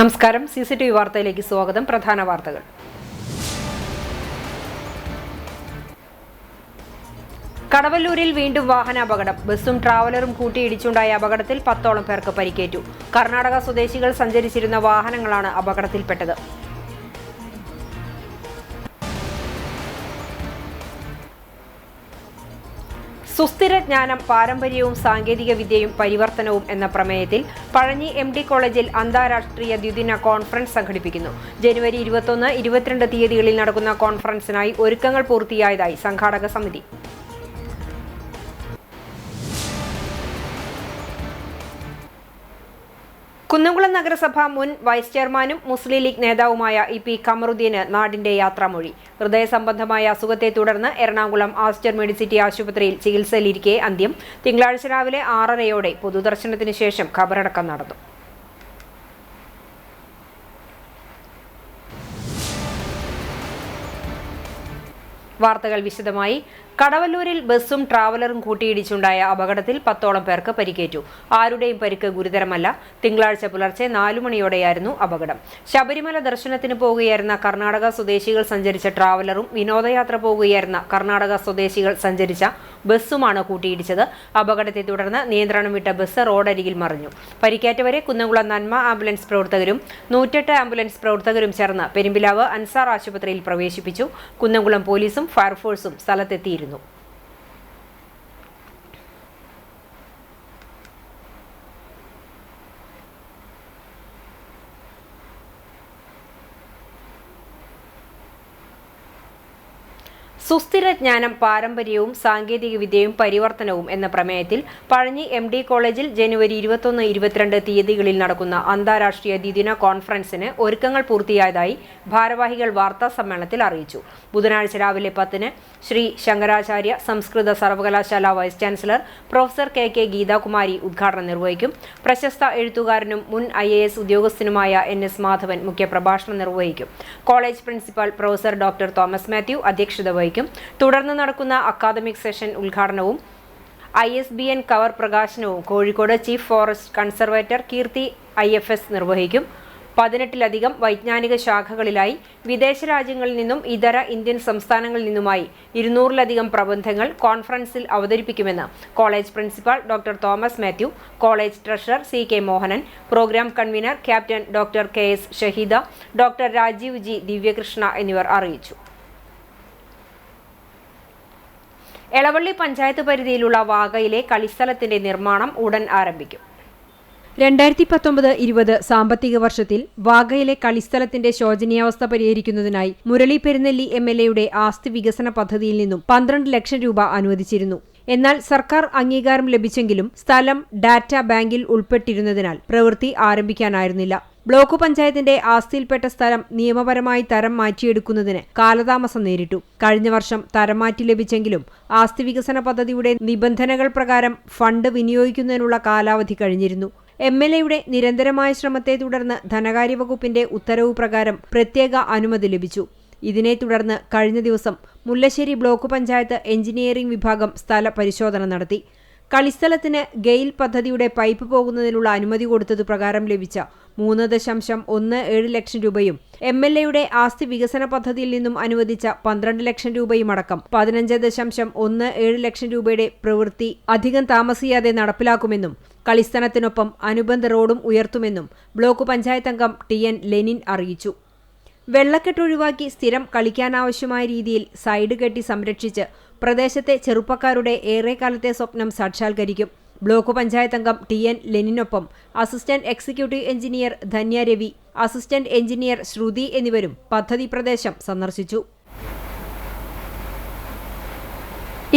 നമസ്കാരം. CCTV വാർത്തയിലേക്ക് സ്വാഗതം. പ്രധാന വാർത്തകൾ. കടവല്ലൂരിൽ വീണ്ടും വാഹനാപകടം. ബസ്സും ട്രാവലറും കൂട്ടിയിടിച്ചുണ്ടായ അപകടത്തിൽ 10ഓളം പേർക്ക് പരിക്കേറ്റു. കർണാടക സ്വദേശികൾ സഞ്ചരിച്ചിരുന്ന വാഹനങ്ങളാണ് അപകടത്തിൽപ്പെട്ടത്. സുസ്ഥിര ജ്ഞാനം, പാരമ്പര്യവും സാങ്കേതിക വിദ്യയും പരിവർത്തനവും എന്ന പ്രമേയത്തിൽ പഴഞ്ഞി MD കോളേജിൽ അന്താരാഷ്ട്രീയ ദ്വിദിന കോൺഫറൻസ് സംഘടിപ്പിക്കുന്നു. ജനുവരി 21, 22 തീയതികളിൽ നടക്കുന്ന കോൺഫറൻസിനായി ഒരുക്കങ്ങൾ പൂർത്തിയായതായി സംഘാടക സമിതി. കുന്നംകുളം നഗരസഭ മുൻ വൈസ് ചെയർമാനും മുസ്ലിം ലീഗ് നേതാവുമായ EP കമറുദ്ദീന് നാടിന്റെ യാത്രാമൊഴി. ഹൃദയ സംബന്ധമായ അസുഖത്തെ തുടർന്ന് എറണാകുളം ആസ്റ്റർ മെഡിസിറ്റി ആശുപത്രിയിൽ ചികിത്സയിലിരിക്കെ അന്ത്യം. തിങ്കളാഴ്ച രാവിലെ 6:30 പൊതുദർശനത്തിന് ശേഷം ഖബറടക്കം നടന്നു. വാർത്തകൾ വിശദമായി. കടവല്ലൂരിൽ ബസ്സും ട്രാവലറും കൂട്ടിയിടിച്ചുണ്ടായ അപകടത്തിൽ 10ഓളം പേർക്ക് പരിക്കേറ്റു. ആരുടെയും പരിക്ക് ഗുരുതരമല്ല. തിങ്കളാഴ്ച പുലർച്ചെ 4 മണിയോടെയായിരുന്നു അപകടം. ശബരിമല ദർശനത്തിന് പോകുകയായിരുന്ന കർണാടക സ്വദേശികൾ സഞ്ചരിച്ച ട്രാവലറും വിനോദയാത്ര പോകുകയായിരുന്ന കർണാടക സ്വദേശികൾ സഞ്ചരിച്ച ബസ്സുമാണ് കൂട്ടിയിടിച്ചത്. അപകടത്തെ തുടർന്ന് നിയന്ത്രണം വിട്ട ബസ് റോഡരികിൽ മറിഞ്ഞു. പരിക്കേറ്റവരെ കുന്നംകുളം നന്മ ആംബുലൻസ് പ്രവർത്തകരും 108 ആംബുലൻസ് പ്രവർത്തകരും ചേർന്ന് പെരുമ്പിലാവ് അൻസാർ ആശുപത്രിയിൽ പ്രവേശിപ്പിച്ചു. കുന്നംകുളം പോലീസും ഫയർഫോഴ്സും സ്ഥലത്തെത്തിയിരുന്നു. സുസ്ഥിര ജ്ഞാനം, പാരമ്പര്യവും സാങ്കേതിക വിദ്യയും പരിവർത്തനവും എന്ന പ്രമേയത്തിൽ പഴഞ്ഞി MD കോളേജിൽ ജനുവരി 21, 22 തീയതികളിൽ നടക്കുന്ന അന്താരാഷ്ട്രീയ ദ്വിദിന കോൺഫറൻസിന് ഒരുക്കങ്ങൾ പൂർത്തിയായതായി ഭാരവാഹികൾ വാർത്താ സമ്മേളനത്തിൽ അറിയിച്ചു. ബുധനാഴ്ച രാവിലെ 10-ന് ശ്രീ ശങ്കരാചാര്യ സംസ്കൃത സർവകലാശാല vice chancellor professor KK Geethakumari ഉദ്ഘാടനം നിർവഹിക്കും. പ്രശസ്ത എഴുത്തുകാരനും മുൻ IAS ഉദ്യോഗസ്ഥനുമായ NS മാധവൻ മുഖ്യപ്രഭാഷണം നിർവഹിക്കും. College principal professor doctor Thomas Mathew അധ്യക്ഷത വഹിക്കും. തുടർന്ന് നടക്കുന്ന അക്കാദമിക് സെഷൻ ഉദ്ഘാടനവും ISBN കവർ പ്രകാശനവും കോഴിക്കോട് ചീഫ് ഫോറസ്റ്റ് കൺസർവേറ്റർ കീർത്തി IFS നിർവഹിക്കും. 18ലധികം വൈജ്ഞാനിക ശാഖകളിലായി വിദേശ രാജ്യങ്ങളിൽ നിന്നും ഇതര ഇന്ത്യൻ സംസ്ഥാനങ്ങളിൽ നിന്നുമായി 200ലധികം പ്രബന്ധങ്ങൾ കോൺഫറൻസിൽ അവതരിപ്പിക്കുമെന്ന് college principal doctor Thomas Mathew, college treasurer CK Mohanan, programme convener captain doctor KS Shaheeda, doctor Rajeev G Divyakrishna എന്നിവർ അറിയിച്ചു. എളവള്ളി പഞ്ചായത്ത് പരിധിയിലുള്ള വാഗയിലെ കളിസ്ഥലത്തിന്റെ നിർമ്മാണം ഉടൻ ആരംഭിക്കും. 2019-20 സാമ്പത്തിക വർഷത്തിൽ വാഗയിലെ കളിസ്ഥലത്തിന്റെ ശോചനീയാവസ്ഥ പരിഹരിക്കുന്നതിനായി മുരളി പെരുന്നെല്ലി MLAയുടെ ആസ്തി വികസന പദ്ധതിയിൽ നിന്നും 12 ലക്ഷം രൂപ അനുവദിച്ചിരുന്നു. എന്നാൽ സർക്കാർ അംഗീകാരം ലഭിച്ചെങ്കിലും സ്ഥലം ഡാറ്റ ബാങ്കിൽ ഉൾപ്പെട്ടിരുന്നതിനാൽ പ്രവൃത്തി ആരംഭിക്കാനായിരുന്നില്ല. ബ്ലോക്ക് പഞ്ചായത്തിന്റെ ആസ്തിയിൽപ്പെട്ട സ്ഥലം നിയമപരമായി തരം മാറ്റിയെടുക്കുന്നതിന് കാലതാമസം നേരിട്ടു. കഴിഞ്ഞ വർഷം തരം മാറ്റി ലഭിച്ചെങ്കിലും ആസ്തി വികസന പദ്ധതിയുടെ നിബന്ധനകൾ പ്രകാരം ഫണ്ട് വിനിയോഗിക്കുന്നതിനുള്ള കാലാവധി കഴിഞ്ഞിരുന്നു. MLAയുടെ നിരന്തരമായ ശ്രമത്തെ തുടർന്ന് ധനകാര്യ വകുപ്പിന്റെ ഉത്തരവ് പ്രകാരം പ്രത്യേക അനുമതി ലഭിച്ചു. ഇതിനെ തുടർന്ന് കഴിഞ്ഞ ദിവസം മുല്ലശ്ശേരി ബ്ലോക്ക് പഞ്ചായത്ത് എഞ്ചിനീയറിംഗ് വിഭാഗം സ്ഥല പരിശോധന നടത്തി. കളിസ്ഥലത്തിന് ഗെയിൽ പദ്ധതിയുടെ പൈപ്പ് പോകുന്നതിനുള്ള അനുമതി കൊടുത്തതു പ്രകാരം ലഭിച്ച 3.17 ലക്ഷം രൂപയും MLAയുടെ ആസ്തി വികസന പദ്ധതിയിൽ നിന്നും അനുവദിച്ച 12 ലക്ഷം രൂപയും അടക്കം 15.17 ലക്ഷം രൂപയുടെ പ്രവൃത്തി അധികം താമസിയാതെ നടപ്പിലാക്കുമെന്നും കളിസ്ഥലത്തിനൊപ്പം അനുബന്ധ റോഡും ഉയർത്തുമെന്നും ബ്ലോക്ക് പഞ്ചായത്ത് അംഗം TN ലെനിൻ അറിയിച്ചു. വെള്ളക്കെട്ട് ഒഴിവാക്കി സ്ഥിരം കളിക്കാനാവശ്യമായ രീതിയിൽ സൈഡ് കെട്ടി സംരക്ഷിച്ച് പ്രദേശത്തെ ചെറുപ്പക്കാരുടെ ഏറെക്കാലത്തെ സ്വപ്നം സാക്ഷാത്കരിക്കും. ബ്ലോക്ക് പഞ്ചായത്ത് അംഗം TN ലെനിനൊപ്പം assistant executive engineer Dhanya Ravi, assistant engineer Sruthi എന്നിവരും പദ്ധതി പ്രദേശം സന്ദർശിച്ചു.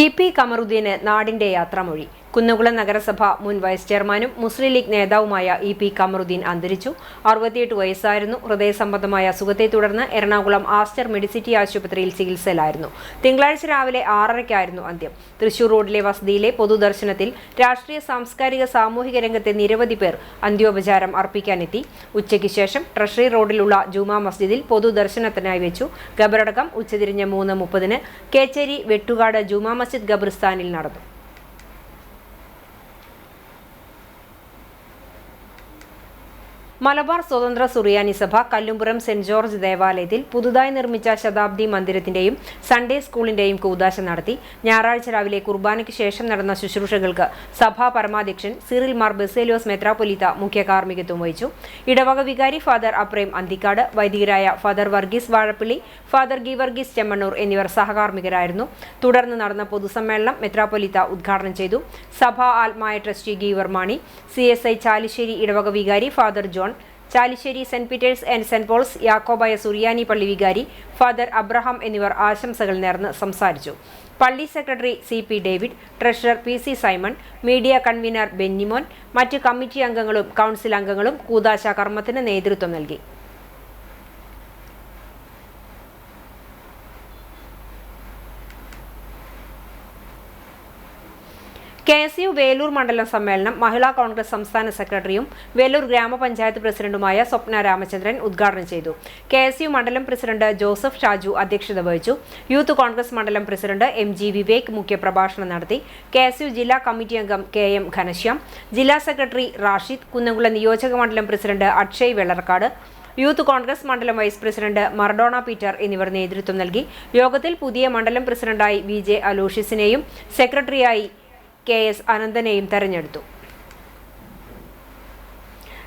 EP കമറുദ്ദീന് നാടിന്റെ യാത്രാമൊഴി. കുന്നംകുളം നഗരസഭ മുൻ വൈസ് ചെയർമാനും മുസ്ലിം ലീഗ് നേതാവുമായ EP കമറുദ്ദീൻ അന്തരിച്ചു. 68 വയസ്സായിരുന്നു. ഹൃദയ സംബന്ധമായ അസുഖത്തെ തുടർന്ന് എറണാകുളം ആസ്റ്റർ മെഡിസിറ്റി ആശുപത്രിയിൽ ചികിത്സയിലായിരുന്നു. തിങ്കളാഴ്ച രാവിലെ 6:30 അന്ത്യം. തൃശൂർ റോഡിലെ വസതിയിലെ പൊതുദർശനത്തിൽ രാഷ്ട്രീയ, സാംസ്കാരിക, സാമൂഹിക രംഗത്തെ നിരവധി പേർ അന്ത്യോപചാരം അർപ്പിക്കാനെത്തി. ഉച്ചയ്ക്ക് ശേഷം ട്രഷറി റോഡിലുള്ള ജുമാ മസ്ജിദിൽ പൊതുദർശനത്തിനായി വെച്ചു. ഖബറടക്കം ഉച്ചതിരിഞ്ഞ് 3:30 കേച്ചേരി വെട്ടുകാട് ജുമാ മസ്ജിദ് ഖബർസ്ഥാനിൽ നടന്നു. മലബാർ സ്വതന്ത്ര സുറിയാനി സഭ കല്ലുംപുറം സെന്റ് ജോർജ് ദേവാലയത്തിൽ പുതുതായി നിർമ്മിച്ച ശതാബ്ദി മന്ദിരത്തിന്റെയും സൺഡേ സ്കൂളിന്റെയും കൂദാശ നടത്തി. ഞായറാഴ്ച രാവിലെ കുർബാനയ്ക്ക് ശേഷം നടന്ന ശുശ്രൂഷകൾക്ക് സഭാ പരമാധ്യക്ഷൻ സിറിൽ മാർ ബസേലിയോസ് മെത്രാപ്പൊലീത്ത മുഖ്യ കാർമ്മികത്വം വഹിച്ചു. ഇടവക വികാരി ഫാദർ അപ്രേം അന്തിക്കാട്, വൈദികരായ ഫാദർ വർഗീസ് വാഴപ്പള്ളി, ഫാദർ ഗീവർഗീസ് ചെമ്മണ്ണൂർ എന്നിവർ സഹകാർമ്മികരായിരുന്നു. തുടർന്ന് നടന്ന പൊതുസമ്മേളനം മെത്രാപ്പൊലീത്ത ഉദ്ഘാടനം ചെയ്തു. സഭാ ആത്മായ ട്രസ്റ്റി ഗീവർ മാണി, CSI ചാലിശ്ശേരി ഇടവക വികാരി father John, Chalissery saint Peter's and saint Paul's യാക്കോബായ സുറിയാനി പള്ളി വികാരി ഫാദർ അബ്രഹാം എന്നിവർ ആശംസകൾ നേർന്ന് സംസാരിച്ചു. പള്ളി secretary CP David, treasurer PC Simon, media convener Bennymon, മറ്റ് കമ്മിറ്റി അംഗങ്ങളും കൗൺസിൽ അംഗങ്ങളും കൂദാശ കർമ്മത്തിന് നേതൃത്വം നൽകി. KSU വേലൂർ മണ്ഡലം സമ്മേളനം മഹിളാ കോൺഗ്രസ് സംസ്ഥാന സെക്രട്ടറിയും വേലൂർ ഗ്രാമപഞ്ചായത്ത് പ്രസിഡന്റുമായ സ്വപ്ന രാമചന്ദ്രൻ ഉദ്ഘാടനം ചെയ്തു. KSU മണ്ഡലം പ്രസിഡന്റ് ജോസഫ് ഷാജു അധ്യക്ഷത വഹിച്ചു. യൂത്ത് കോൺഗ്രസ് മണ്ഡലം പ്രസിഡന്റ് MG വിവേക് മുഖ്യപ്രഭാഷണം നടത്തി. KSU ജില്ലാ കമ്മിറ്റി അംഗം KM ഘനശ്യാം, ജില്ലാ സെക്രട്ടറി റാഷിദ്, കുന്നംകുളം നിയോജക മണ്ഡലം പ്രസിഡന്റ് അക്ഷയ് വെള്ളർക്കാട്, യൂത്ത് കോൺഗ്രസ് മണ്ഡലം വൈസ് പ്രസിഡന്റ് മർഡോണ പീറ്റർ എന്നിവർ നേതൃത്വം നൽകി. യോഗത്തിൽ പുതിയ മണ്ഡലം പ്രസിഡന്റായി VJ അലോഷ്യസിനെയും സെക്രട്ടറിയായി KS അനന്തനെയും തെരഞ്ഞെടുത്തു.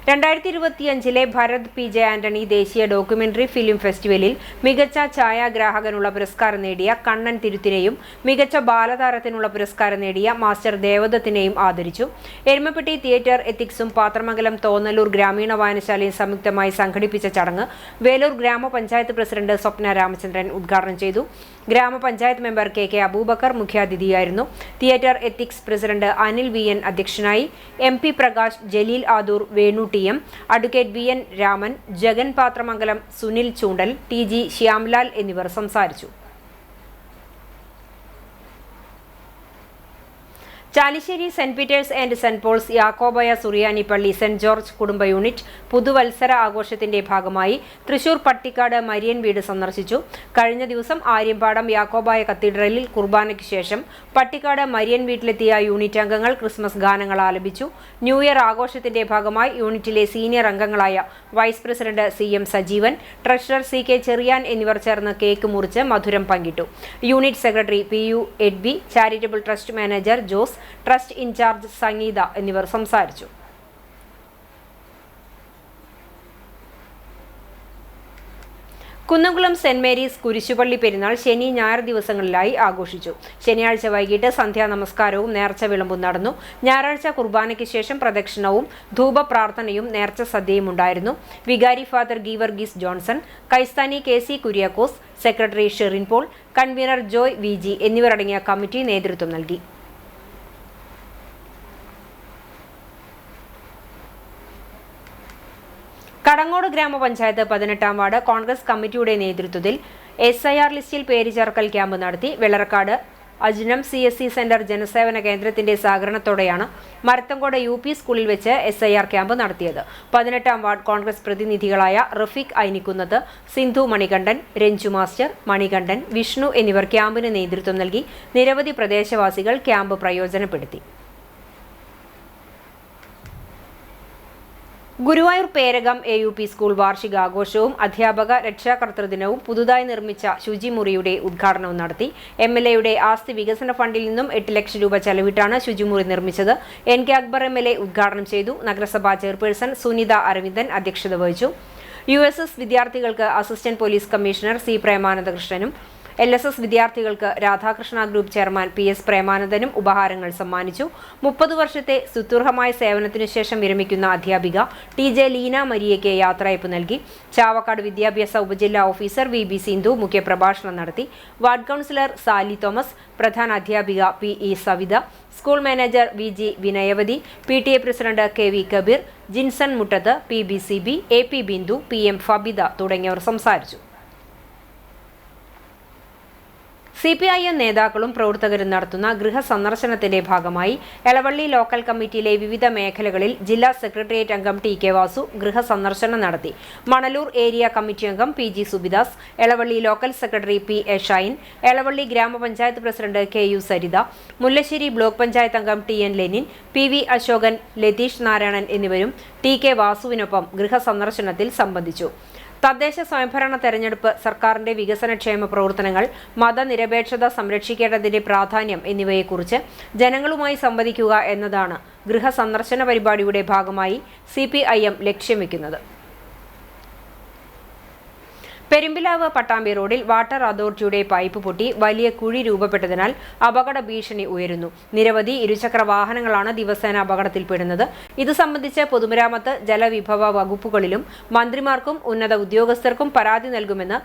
2025 ഭരത് PJ ആന്റണി ദേശീയ ഡോക്യുമെന്ററി ഫിലിം ഫെസ്റ്റിവലിൽ മികച്ച ഛായാഗ്രാഹകനുള്ള പുരസ്കാരം നേടിയ കണ്ണൻ തിരുത്തിനെയും മികച്ച ബാലതാരത്തിനുള്ള പുരസ്കാരം നേടിയ മാസ്റ്റർ ദേവദത്തിനെയും ആദരിച്ചു. എരുമപ്പെട്ടി തിയേറ്റർ എത്തിക്സും പാത്രമംഗലം തോന്നലൂർ ഗ്രാമീണ വായനശാലയും സംയുക്തമായി സംഘടിപ്പിച്ച ചടങ്ങ് വേലൂർ ഗ്രാമപഞ്ചായത്ത് പ്രസിഡന്റ് സ്വപ്ന രാമചന്ദ്രൻ ഉദ്ഘാടനം ചെയ്തു. ഗ്രാമപഞ്ചായത്ത് മെമ്പർ KK അബൂബക്കർ മുഖ്യാതിഥിയായിരുന്നു. Theatre ethics president Anil VN അധ്യക്ഷനായി. MP Prakash, Jaleel Adoor, Venu TM, advocate VN Raman, Jagan Pathramangalam, Sunil Choondal, TG Shyamlal എന്നിവർ സംസാരിച്ചു. Chalissery saint Peter's and saint Paul's യാക്കോബായ സുറിയാനി പള്ളി സെന്റ് ജോർജ് കുടുംബ യൂണിറ്റ് പുതുവത്സര ആഘോഷത്തിന്റെ ഭാഗമായി തൃശൂർ പട്ടിക്കാട് മരിയൻ വീട് സന്ദർശിച്ചു. കഴിഞ്ഞ ദിവസം ആര്യമ്പാടം യാക്കോബായ കത്തീഡ്രലിൽ കുർബാനയ്ക്ക് ശേഷം പട്ടിക്കാട് മരിയൻ വീട്ടിലെത്തിയ യൂണിറ്റ് അംഗങ്ങൾ ക്രിസ്മസ് ഗാനങ്ങൾ ആലപിച്ചു. ന്യൂ ഇയർ ആഘോഷത്തിന്റെ ഭാഗമായി യൂണിറ്റിലെ സീനിയർ അംഗങ്ങളായ vice president CM Sajeevan, treasurer CK Cherian എന്നിവർ ചേർന്ന് കേക്ക് മുറിച്ച് മധുരം പങ്കിട്ടു. Unit secretary PU Edwy, charitable trust manager Jose, trust in charge Sangeetha എന്നിവർ സംസാരിച്ചു. കുന്നംകുളം സെന്റ് മേരീസ് കുരിശുപള്ളി പെരുന്നാൾ ശനി ഞായർ ദിവസങ്ങളിലായി ആഘോഷിച്ചു. ശനിയാഴ്ച വൈകിട്ട് സന്ധ്യാ നമസ്കാരവും നേർച്ച വിളമ്പും നടന്നു. ഞായറാഴ്ച കുർബാനയ്ക്ക് ശേഷം പ്രദക്ഷിണവും ധൂപപ്രാർത്ഥനയും നേർച്ച സദ്യയും ഉണ്ടായിരുന്നു. വികാരി ഫാദർ ഗീവർഗീസ് ജോൺസൺ, കൈസ്ഥാനി KC Kuriakose, secretary Sherin Paul, convener Joy VG എന്നിവരടങ്ങിയ കമ്മിറ്റി നേതൃത്വം നൽകി. കടങ്ങോട് ഗ്രാമപഞ്ചായത്ത് 18-ാം വാർഡ് കോൺഗ്രസ് കമ്മിറ്റിയുടെ നേതൃത്വത്തിൽ SIR ലിസ്റ്റിൽ പേര് ചേർക്കൽ ക്യാമ്പ് നടത്തി. വെള്ളറക്കാട് അജ്നം CSC സെന്റർ ജനസേവന കേന്ദ്രത്തിന്റെ സഹകരണത്തോടെയാണ് മരത്തങ്കോട് UP സ്കൂളിൽ വെച്ച് SIR ക്യാമ്പ് നടത്തിയത്. 18-ാം വാർഡ് കോൺഗ്രസ് പ്രതിനിധികളായ റഫീഖ് ഐനിക്കുന്നത്ത്, സിന്ധു മണികണ്ഠൻ, രഞ്ജു മാസ്റ്റർ, മണികണ്ഠൻ, വിഷ്ണു എന്നിവർ ക്യാമ്പിന് നേതൃത്വം നൽകി. നിരവധി പ്രദേശവാസികൾ ക്യാമ്പ് പ്രയോജനപ്പെടുത്തി. ഗുരുവായൂർ പേരകം AUP സ്കൂൾ വാർഷികാഘോഷവും അധ്യാപക രക്ഷാകർതൃദിനവും പുതുതായി നിർമ്മിച്ച ശുചിമുറിയുടെ ഉദ്ഘാടനവും നടത്തി. MLAയുടെ ആസ്തി വികസന ഫണ്ടിൽ നിന്നും 8 ലക്ഷം രൂപ ചെലവിട്ടാണ് ശുചിമുറി നിർമ്മിച്ചത്. NK അക്ബർ MLA ഉദ്ഘാടനം ചെയ്തു. നഗരസഭാ ചെയർപേഴ്സൺ സുനിത അരവിന്ദൻ അധ്യക്ഷത വഹിച്ചു. USS വിദ്യാർത്ഥികൾക്ക് assistant police commissioner C പ്രേമാനന്ദകൃഷ്ണനും LSS വിദ്യാർത്ഥികൾക്ക് രാധാകൃഷ്ണ ഗ്രൂപ്പ് ചെയർമാൻ PS പ്രേമാനന്ദനും ഉപഹാരങ്ങൾ സമ്മാനിച്ചു. 30 വർഷത്തെ സുദീർഘമായ സേവനത്തിനു ശേഷം വിരമിക്കുന്ന അധ്യാപിക TJ ലീന മരിയയ്ക്ക് യാത്രയയപ്പ് നൽകി. ചാവക്കാട് വിദ്യാഭ്യാസ ഉപജില്ലാ ഓഫീസർ VB സിന്ധു മുഖ്യപ്രഭാഷണം നടത്തി. വാർഡ് കൗൺസിലർ സാലി തോമസ്, പ്രധാന അധ്യാപിക PE Savitha, school manager VG Vinayavathi, PTA president KV Kabeer, Jinson Muttath, PBCB, AP Bindu, PM Fabitha തുടങ്ങിയവർ സംസാരിച്ചു. CPIM നേതാക്കളും പ്രവർത്തകരും നടത്തുന്ന ഗൃഹസന്ദർശനത്തിന്റെ ഭാഗമായി എളവള്ളി ലോക്കൽ കമ്മിറ്റിയിലെ വിവിധ മേഖലകളിൽ ജില്ലാ സെക്രട്ടേറിയറ്റ് അംഗം TK വാസു ഗൃഹസന്ദർശനം നടത്തി. മണലൂർ ഏരിയ കമ്മിറ്റി അംഗം PG Subidas, Elavally local secretary PA Shine, Elavally ഗ്രാമപഞ്ചായത്ത് president KU Saritha, Mullassery block panchayat അംഗം TN ലെനിൻ, PV അശോകൻ, ലതീഷ് നാരായണൻ എന്നിവരും TK വാസുവിനൊപ്പം ഗൃഹസന്ദർശനത്തിൽ സംബന്ധിച്ചു. തദ്ദേശ സ്വയംഭരണ തെരഞ്ഞെടുപ്പ്, സർക്കാരിന്റെ വികസനക്ഷേമ പ്രവർത്തനങ്ങൾ, മതനിരപേക്ഷത സംരക്ഷിക്കേണ്ടതിന്റെ പ്രാധാന്യം എന്നിവയെക്കുറിച്ച് ജനങ്ങളുമായി സംവദിക്കുക എന്നതാണ് ഗൃഹസന്ദർശന പരിപാടിയുടെ ഭാഗമായി CPIM ലക്ഷ്യം വെക്കുന്നത്. പെരുമ്പിലാവ് പട്ടാമ്പി റോഡിൽ വാട്ടർ അതോറിറ്റിയുടെ പൈപ്പ് പൊട്ടി വലിയ കുഴി രൂപപ്പെട്ടതിനാൽ അപകട ഭീഷണി ഉയരുന്നു. നിരവധി ഇരുചക്ര വാഹനങ്ങളാണ് ദിവസേന അപകടത്തിൽപ്പെടുന്നത്. ഇത് സംബന്ധിച്ച് പൊതുമരാമത്ത്, ജലവിഭവ വകുപ്പുകളിലും മന്ത്രിമാർക്കും ഉന്നത ഉദ്യോഗസ്ഥർക്കും പരാതി നൽകുമെന്ന്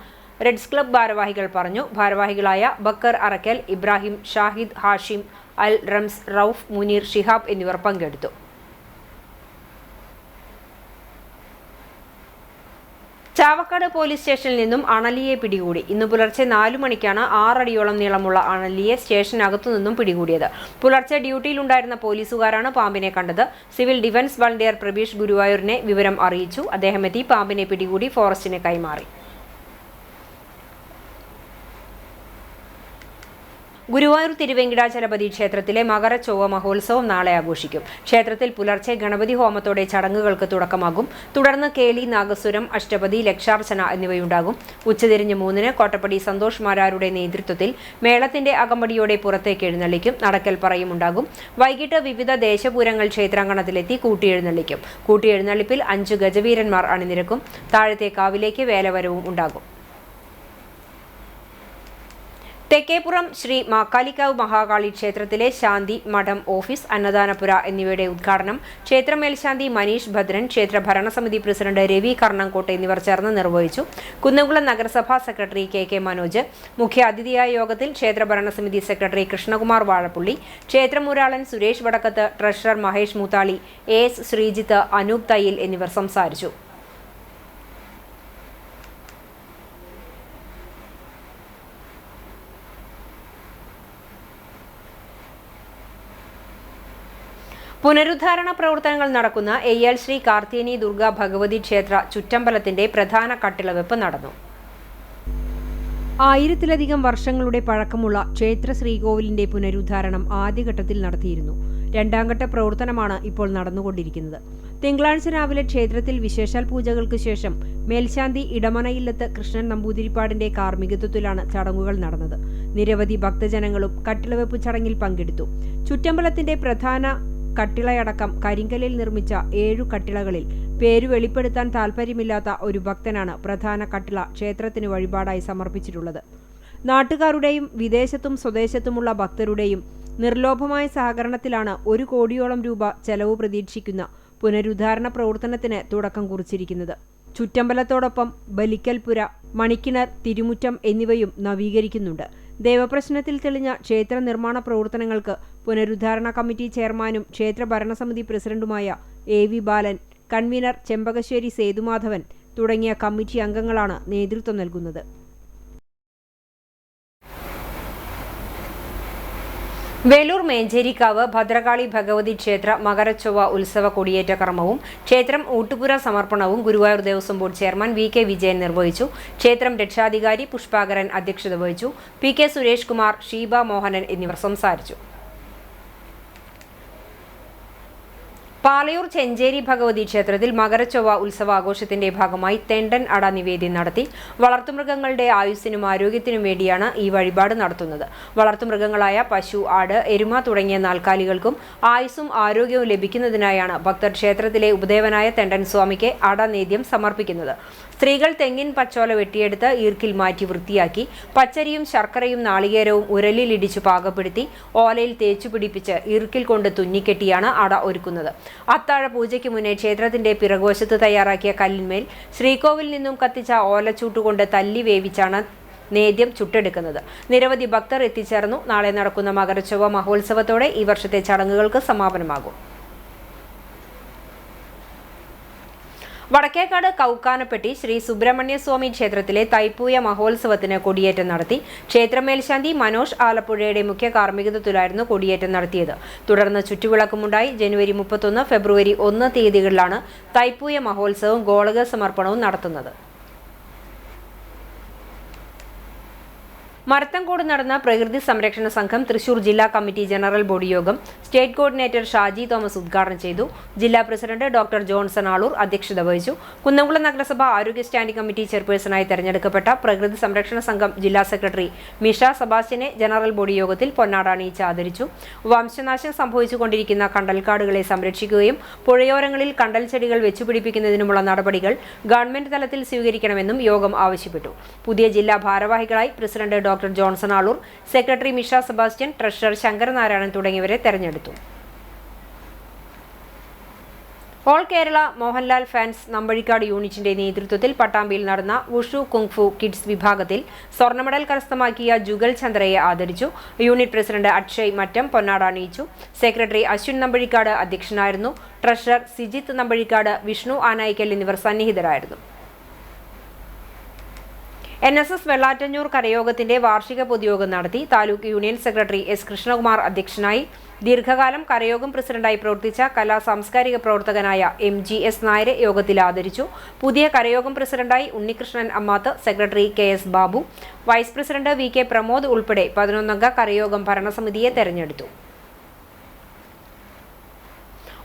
റെഡ്സ് ക്ലബ് ഭാരവാഹികൾ പറഞ്ഞു. ഭാരവാഹികളായ ബക്കർ അറക്കൽ, ഇബ്രാഹിം, ഷാഹിദ്, ഹാഷിം, അൽ റംസ്, റൌഫ്, മുനീർ, ഷിഹാബ് എന്നിവർ പങ്കെടുത്തു. ചാവക്കാട് പോലീസ് സ്റ്റേഷനിൽ നിന്നും അണലിയെ പിടികൂടി. ഇന്ന് പുലർച്ചെ 4 മണിക്കാണ് 6 അടിയോളം നീളമുള്ള അണലിയെ സ്റ്റേഷനകത്തു നിന്നും പിടികൂടിയത്. പുലർച്ചെ ഡ്യൂട്ടിയിലുണ്ടായിരുന്ന പോലീസുകാരാണ് പാമ്പിനെ കണ്ടത്. സിവിൽ ഡിഫൻസ് വളണ്ടിയർ പ്രബീഷ് ഗുരുവായൂരിനെ വിവരം അറിയിച്ചു. അദ്ദേഹം എത്തി പാമ്പിനെ പിടികൂടി ഫോറസ്റ്റിന് കൈമാറി. ഗുരുവായൂർ തിരുവെങ്കിടാചലപതി ക്ഷേത്രത്തിലെ മകരച്ചൊവ്വ മഹോത്സവം നാളെ ആഘോഷിക്കും. ക്ഷേത്രത്തിൽ പുലർച്ചെ ഗണപതി ഹോമത്തോടെ ചടങ്ങുകൾക്ക് തുടക്കമാകും. തുടർന്ന് കേളി, നാഗസ്വരം, അഷ്ടപതി, ലക്ഷാർച്ചന എന്നിവയുണ്ടാകും. ഉച്ചതിരിഞ്ഞ് 3-ന് കോട്ടപ്പടി സന്തോഷ് മാരാരുടെ നേതൃത്വത്തിൽ മേളത്തിന്റെ അകമ്പടിയോടെ പുറത്തേക്ക് എഴുന്നള്ളിക്കും. നടക്കൽപ്പറയും ഉണ്ടാകും. വൈകിട്ട് വിവിധ ദേശപൂരങ്ങൾ ക്ഷേത്രാങ്കണത്തിലെത്തി കൂട്ടിയെഴുന്നള്ളിക്കും. കൂട്ടിയെഴുന്നള്ളിപ്പിൽ 5 ഗജവീരന്മാർ അണിനിരക്കും. താഴത്തെ കാവിലേക്ക് വേലവരവും ഉണ്ടാകും. തെക്കേപ്പുറം ശ്രീ മാക്കാലിക്കാവ് മഹാകാളി ക്ഷേത്രത്തിലെ ശാന്തി മഠം ഓഫീസ്, അന്നദാനപുര എന്നിവയുടെ ഉദ്ഘാടനം ക്ഷേത്ര മേൽശാന്തി മനീഷ് ഭദ്രൻ, ക്ഷേത്ര ഭരണസമിതി പ്രസിഡന്റ് രവി കർണംകോട്ട് എന്നിവർ ചേർന്ന് നിർവഹിച്ചു. കുന്നംകുളം നഗരസഭാ സെക്രട്ടറി KK മനോജ് മുഖ്യ അതിഥിയായ യോഗത്തിൽ ക്ഷേത്ര ഭരണസമിതി സെക്രട്ടറി കൃഷ്ണകുമാർ വാഴപ്പുള്ളി, ക്ഷേത്രമൂരാളൻ സുരേഷ് വടക്കത്ത്, ട്രഷറർ മഹേഷ് മൂത്താളി, AS ശ്രീജിത്ത്, അനൂപ് തയ്യിൽ എന്നിവർ സംസാരിച്ചു. പുനരുദ്ധാരണ പ്രവർത്തനങ്ങൾ നടക്കുന്ന എയ്യാൽ ശ്രീ കാർത്തിയനി ദുർഗാ ഭഗവതി ക്ഷേത്ര ചുറ്റമ്പലത്തിന്റെ പ്രധാന കട്ടിളവെപ്പ് നടന്നു. 1000-ലധികം വർഷങ്ങളുടെ പഴക്കമുള്ള ക്ഷേത്ര ശ്രീകോവിലിന്റെ പുനരുദ്ധാരണം ആദ്യഘട്ടത്തിൽ നടത്തിയിരുന്നു. 2ാം ഘട്ട പ്രവർത്തനമാണ് ഇപ്പോൾ നടന്നുകൊണ്ടിരിക്കുന്നത്. തിങ്കളാഴ്ച രാവിലെ ക്ഷേത്രത്തിൽ വിശേഷാൽ പൂജകൾക്ക് ശേഷം മേൽശാന്തി ഇടമനയില്ലത്ത് കൃഷ്ണൻ നമ്പൂതിരിപ്പാടിന്റെ കാർമ്മികത്വത്തിലാണ് ചടങ്ങുകൾ നടന്നത്. നിരവധി ഭക്തജനങ്ങളും കട്ടിളവെപ്പ് ചടങ്ങിൽ പങ്കെടുത്തു. ചുറ്റമ്പലത്തിന്റെ പ്രധാന കട്ടിളയടക്കം കരിങ്കല്ലിൽ നിർമ്മിച്ച 7 കട്ടിളകളിൽ പേരു വെളിപ്പെടുത്താൻ താൽപ്പര്യമില്ലാത്ത ഒരു ഭക്തനാണ് പ്രധാന കട്ടിള ക്ഷേത്രത്തിന് വഴിപാടായി സമർപ്പിച്ചിട്ടുള്ളത്. നാട്ടുകാരുടെയും വിദേശത്തും സ്വദേശത്തുമുള്ള ഭക്തരുടെയും നിർലോഭമായ സഹകരണത്തിലാണ് 1 കോടിയോളം രൂപ ചെലവ് പ്രതീക്ഷിക്കുന്ന പുനരുദ്ധാരണ പ്രവർത്തനത്തിന് തുടക്കം കുറിച്ചിരിക്കുന്നത്. ചുറ്റമ്പലത്തോടൊപ്പം ബലിക്കൽപുര, മണിക്കിണർ, തിരുമുറ്റം എന്നിവയും നവീകരിക്കുന്നുണ്ട്. ദേവപ്രശ്നത്തിൽ തെളിഞ്ഞ ക്ഷേത്ര നിർമ്മാണ പ്രവർത്തനങ്ങൾക്ക് പുനരുദ്ധാരണ കമ്മിറ്റി ചെയർമാനും ക്ഷേത്ര ഭരണസമിതി പ്രസിഡന്റുമായ AV ബാലൻ, കൺവീനർ ചെമ്പകശ്ശേരി സേതുമാധവൻ തുടങ്ങിയ കമ്മിറ്റി അംഗങ്ങളാണ് നേതൃത്വം നൽകുന്നത്. വേലൂർ മേഞ്ചേരിക്കാവ് ഭദ്രകാളി ഭഗവതി ക്ഷേത്ര മകരച്ചൊവ്വ ഉത്സവ കൊടിയേറ്റ കർമ്മവും ക്ഷേത്രം ഊട്ടുപുര സമർപ്പണവും Guruvayur Devaswom board chairman VK Vijayan നിർവഹിച്ചു. ക്ഷേത്രം രക്ഷാധികാരി പുഷ്പാകരൻ അധ്യക്ഷത വഹിച്ചു. PK സുരേഷ് കുമാർ, ഷീബ മോഹനൻ എന്നിവർ സംസാരിച്ചു. പാലയൂർ ചെഞ്ചേരി ഭഗവതി ക്ഷേത്രത്തിൽ മകരച്ചൊവ്വ ഉത്സവാഘോഷത്തിന്റെ ഭാഗമായി തെണ്ടൻ അട നിവേദ്യം നടത്തി. വളർത്തുമൃഗങ്ങളുടെ ആയുസ്സിനും ആരോഗ്യത്തിനും വേണ്ടിയാണ് ഈ വഴിപാട് നടത്തുന്നത്. വളർത്തുമൃഗങ്ങളായ പശു, ആട്, എരുമ തുടങ്ങിയ നാൽക്കാലികൾക്കും ആയുസ്സും ആരോഗ്യവും ലഭിക്കുന്നതിനായാണ് ഭക്തർ ക്ഷേത്രത്തിലെ ഉപദേവനായ തെണ്ടൻ സ്വാമിക്ക് അടനേദ്യം സമർപ്പിക്കുന്നത്. സ്ത്രീകൾ തെങ്ങിൻ പച്ചോല വെട്ടിയെടുത്ത് ഈർക്കിൽ മാറ്റി വൃത്തിയാക്കി പച്ചരിയും ശർക്കരയും നാളികേരവും ഉരലിലിടിച്ചു പാകപ്പെടുത്തി ഓലയിൽ തേച്ചു പിടിപ്പിച്ച് ഈർക്കിൽ കൊണ്ട് തുന്നിക്കെട്ടിയാണ് അട ഒരുക്കുന്നത്. അത്താഴ പൂജയ്ക്ക് മുന്നേ ക്ഷേത്രത്തിന്റെ പിറകുവശത്ത് തയ്യാറാക്കിയ കല്ലിന്മേൽ ശ്രീകോവിലിൽ നിന്നും കത്തിച്ച ഓലച്ചൂട്ടുകൊണ്ട് തല്ലി വേവിച്ചാണ് നേദ്യം ചുട്ടെടുക്കുന്നത്. നിരവധി ഭക്തർ എത്തിച്ചേർന്നു. നാളെ നടക്കുന്ന മകരച്ചൊവ്വ മഹോത്സവത്തോടെ ഈ വർഷത്തെ ചടങ്ങുകൾക്ക് സമാപനമാകും. വടക്കേക്കാട് കൗക്കാനപ്പെട്ടി ശ്രീ സുബ്രഹ്മണ്യ സ്വാമി ക്ഷേത്രത്തിലെ തൈപ്പൂയ മഹോത്സവത്തിന് കൊടിയേറ്റം നടത്തി. ക്ഷേത്രമേൽശാന്തി മനോജ് ആലപ്പുഴയുടെ മുഖ്യ കാർമ്മികത്വത്തിലായിരുന്നു കൊടിയേറ്റം നടത്തിയത്. തുടർന്ന് ചുറ്റുവിളക്കുമുണ്ടായി. ജനുവരി 31, ഫെബ്രുവരി 1 തീയതികളിലാണ് തൈപ്പൂയ മഹോത്സവവും ഗോളക സമർപ്പണവും നടത്തുന്നത്. മരത്തങ്കോട് നടന്ന പ്രകൃതി സംരക്ഷണ സംഘം തൃശൂർ ജില്ലാ കമ്മിറ്റി ജനറൽ ബോഡി യോഗം സ്റ്റേറ്റ് കോർഡിനേറ്റർ ഷാജി തോമസ് ഉദ്ഘാടനം ചെയ്തു. ജില്ലാ പ്രസിഡന്റ് ഡോക്ടർ ജോൺസൺ ആളൂർ അധ്യക്ഷത വഹിച്ചു. കുന്നംകുളം നഗരസഭ ആരോഗ്യ സ്റ്റാൻഡിംഗ് കമ്മിറ്റി ചെയർപേഴ്സണായി തെരഞ്ഞെടുക്കപ്പെട്ട പ്രകൃതി സംരക്ഷണ സംഘം ജില്ലാ സെക്രട്ടറി മിഷ സെബാസ്റ്റ്യനെ ജനറൽ ബോഡി യോഗത്തിൽ പൊന്നാട അണിയിച്ച് ആദരിച്ചു. വംശനാശം സംഭവിച്ചുകൊണ്ടിരിക്കുന്ന കണ്ടൽക്കാടുകളെ സംരക്ഷിക്കുകയും പുഴയോരങ്ങളിൽ കണ്ടൽ ചെടികൾ വെച്ചുപിടിപ്പിക്കുന്നതിനുമുള്ള നടപടികൾ ഗവൺമെന്റ് തലത്തിൽ സ്വീകരിക്കണമെന്നും യോഗം ആവശ്യപ്പെട്ടു. പുതിയ ജില്ലാ ഭാരവാഹികളായി president doctor Johnson Aloor, secretary Misha Sebastian, treasurer Sankaranarayanan തുടങ്ങിയവരെ തെരഞ്ഞെടുത്തു. ഓൾ കേരള മോഹൻലാൽ ഫാൻസ് നമ്പഴിക്കാട് യൂണിറ്റിന്റെ നേതൃത്വത്തിൽ പട്ടാമ്പിയിൽ നടന്ന വുഷു കുങ്ഫു കിഡ്സ് വിഭാഗത്തിൽ സ്വർണ്ണ മെഡൽ കരസ്ഥമാക്കിയ ജുഗൽ ചന്ദ്രയെ ആദരിച്ചു. യൂണിറ്റ് പ്രസിഡന്റ് അക്ഷയ് മറ്റം പൊന്നാട അണിയിച്ചു. സെക്രട്ടറി അശ്വിൻ നമ്പഴിക്കാട് അധ്യക്ഷനായിരുന്നു. ട്രഷറർ സിജിത്ത് നമ്പഴിക്കാട്, വിഷ്ണു ആനായിക്കൽ എന്നിവർ സന്നിഹിതരായിരുന്നു. NSS വെള്ളാറ്റഞ്ഞൂർ കരയോഗത്തിന്റെ വാർഷിക പൊതുയോഗം നടത്തി. Taluk union secretary S. Krishnakumar അധ്യക്ഷനായി. ദീർഘകാലം കരയോഗം പ്രസിഡന്റായി പ്രവർത്തിച്ച കലാ സാംസ്കാരിക പ്രവർത്തകനായ MGS നായരെ യോഗത്തിൽ ആദരിച്ചു. പുതിയ കരയോഗം പ്രസിഡന്റായി Unnikrishnan Ammath, secretary KS Babu, vice president VK Pramod ഉൾപ്പെടെ 11-അംഗ കരയോഗം ഭരണസമിതിയെ തെരഞ്ഞെടുത്തു.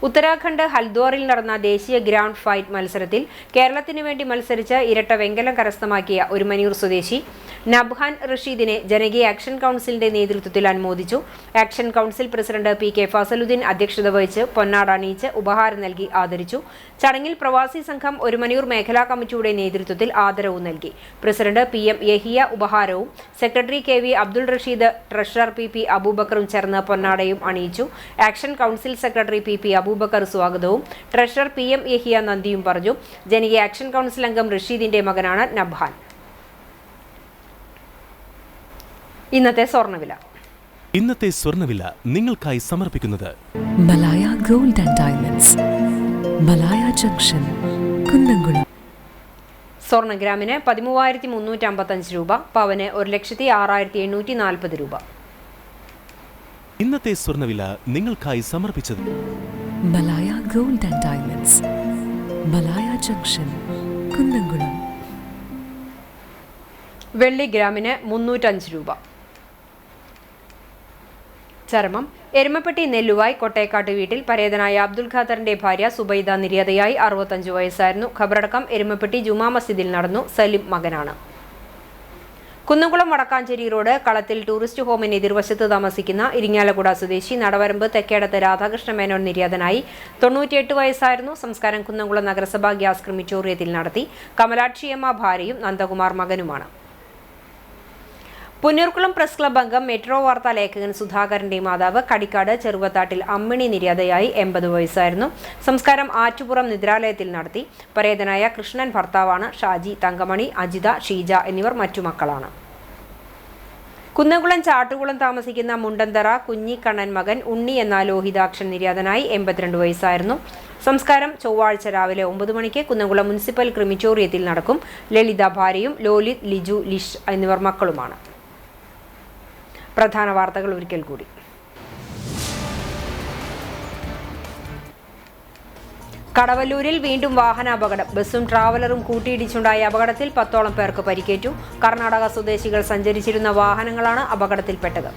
ഉത്തരാഖണ്ഡ് ഹൽദ്വാറിൽ നടന്ന ദേശീയ ഗ്രാൻഡ് ഫൈറ്റ് മത്സരത്തിൽ കേരളത്തിനു വേണ്ടി മത്സരിച്ച് ഇരട്ട വെങ്കലം കരസ്ഥമാക്കിയ ഒരുമനിയൂർ സ്വദേശി നബ്ഹാൻ റഷീദിനെ ജനകീയ ആക്ഷൻ കൗൺസിലിന്റെ നേതൃത്വത്തിൽ അനുമോദിച്ചു. Action council president PK Fazaluddin അധ്യക്ഷത വഹിച്ച് പൊന്നാട അണിയിച്ച് ഉപഹാരം നൽകി ആദരിച്ചു. ചടങ്ങിൽ പ്രവാസി സംഘം ഒരുമനിയൂർ മേഖലാ കമ്മിറ്റിയുടെ നേതൃത്വത്തിൽ ആദരവ് നൽകി. പ്രസിഡന്റ് PM യഹിയ ഉപഹാരവും secretary KV Abdul Rasheed, treasurer PP അബൂബക്കറും ചേർന്ന് പൊന്നാടയും അണിയിച്ചു. Action council secretary PP Abubakar സ്വാഗതവും ട്രഷറർ PM യഹിയ നന്ദിയും പറഞ്ഞു. ജനകീയ ആക്ഷൻ കൗൺസിൽ അംഗം റഷീദിന്റെ മകനാണ് നബ്ഹാൻ. ഇന്നത്തെ സ്വർണ്ണവില നിങ്ങൾക്കായി സമർപ്പിക്കുന്നത് Malaya gold and diamonds, Malaya junction, Kunnamkulam. സ്വർണ്ണ ഗ്രാമിന് 13,355 രൂപ, പവന് 1,06,840 രൂപ. ഇന്നത്തെ സ്വർണ്ണവില നിങ്ങൾക്കായി സമർപ്പിച്ചത് Malaya gold and diamonds, Malaya junction, Kunnamkulam. വെള്ളി ഗ്രാമിന് 305 രൂപ. ചരമം എരുമപ്പെട്ടി നെല്ലുവായ് കൊട്ടേക്കാട്ട് വീട്ടിൽ പരേതനായ അബ്ദുൽ ഖാദറിന്റെ ഭാര്യ സുബൈദ നിര്യാതയായി. 65 വയസ്സായിരുന്നു. ഖബറടക്കം എരുമപ്പെട്ടി ജുമാ മസ്ജിദിൽ നടന്നു. സലിം മകനാണ്. കുന്നംകുളം വടക്കാഞ്ചേരി റോഡ് കളത്തിൽ ടൂറിസ്റ്റ് ഹോമിന് എതിർവശത്ത് താമസിക്കുന്ന ഇരിങ്ങാലക്കുട സ്വദേശി നടവരമ്പ് തെക്കേടത്ത് രാധാകൃഷ്ണ മേനോൻ നിര്യാതനായി. 98 വയസ്സായിരുന്നു. സംസ്കാരം കുന്നംകുളം നഗരസഭാ ഗ്യാസ് ക്രിമിറ്റോറിയത്തിൽ നടത്തി. കമലാക്ഷിയമ്മ ഭാര്യയും നന്ദകുമാർ മകനുമാണ്. പുന്നൂർക്കുളം പ്രസ് ക്ലബ് അംഗം മെട്രോ വാർത്താ ലേഖകൻ സുധാകരന്റെ മാതാവ് കടിക്കാട് ചെറുവത്താട്ടിൽ അമ്മിണി നിര്യാതയായി. 80 വയസ്സായിരുന്നു. സംസ്കാരം ആറ്റുപുറം നിദ്രാലയത്തിൽ നടത്തി. പരേതനായ കൃഷ്ണൻ ഭർത്താവാണ്. ഷാജി, തങ്കമണി, അജിത, ഷീജ എന്നിവർ മറ്റു മക്കളാണ്. കുന്നംകുളം ചാട്ടുകുളം താമസിക്കുന്ന മുണ്ടന്തറ കുഞ്ഞിക്കണ്ണൻ മകൻ ഉണ്ണി എന്ന ലോഹിതാക്ഷൻ നിര്യാതനായി. 82 വയസ്സായിരുന്നു. സംസ്കാരം ചൊവ്വാഴ്ച രാവിലെ 9 മണിക്ക് കുന്നംകുളം മുനിസിപ്പൽ ക്രിമിറ്റോറിയത്തിൽ നടക്കും. ലളിത ഭാര്യയും ലോലിത്, ലിജു, ലിഷ് എന്നിവർ മക്കളുമാണ്. പ്രധാന വാർത്തകൾ ഒരിക്കൽ കൂടി. കടവല്ലൂരിൽ വീണ്ടും വാഹനാപകടം. ബസ്സും ട്രാവലറും കൂട്ടിയിടിച്ചുണ്ടായ അപകടത്തിൽ 10ഓളം പേർക്ക് പരിക്കേറ്റു. കർണാടക സ്വദേശികൾ സഞ്ചരിച്ചിരുന്ന വാഹനങ്ങളാണ് അപകടത്തിൽപ്പെട്ടത്.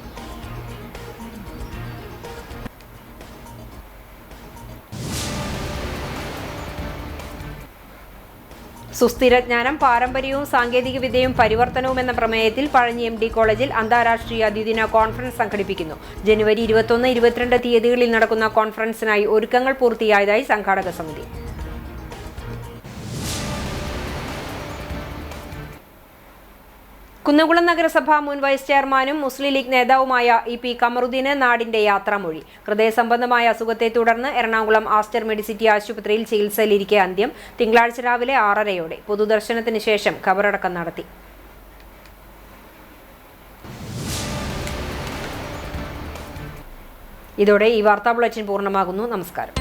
സുസ്ഥിരജ്ഞാനം, പാരമ്പര്യവും സാങ്കേതികവിദ്യയും പരിവർത്തനവും എന്ന പ്രമേയത്തിൽ പഴഞ്ഞി MD കോളേജിൽ അന്താരാഷ്ട്രീയ ദ്വിദിന കോൺഫറൻസ് സംഘടിപ്പിക്കുന്നു. ജനുവരി 21, 22 തീയതികളിൽ നടക്കുന്ന കോൺഫറൻസിനായി ഒരുക്കങ്ങൾ പൂർത്തിയായതായി സംഘാടക സമിതി. കുന്നംകുളം നഗരസഭ മുൻ വൈസ് ചെയർമാനും മുസ്ലിം ലീഗ് നേതാവുമായ EP കമറുദ്ദീന് നാടിന്റെ യാത്രാമൊഴി. ഹൃദയസംബന്ധമായ അസുഖത്തെ തുടർന്ന് എറണാകുളം ആസ്റ്റർ മെഡിസിറ്റി ആശുപത്രിയിൽ ചികിത്സയിലിരിക്കെ അന്ത്യം. തിങ്കളാഴ്ച രാവിലെ 6:30 പൊതുദർശനത്തിന് ശേഷം ഖബറടക്കം നടത്തി. ഇതോടെ ഈ വാർത്താ ബുള്ളറ്റിൻ പൂർണ്ണമാകുന്നു. നമസ്കാരം.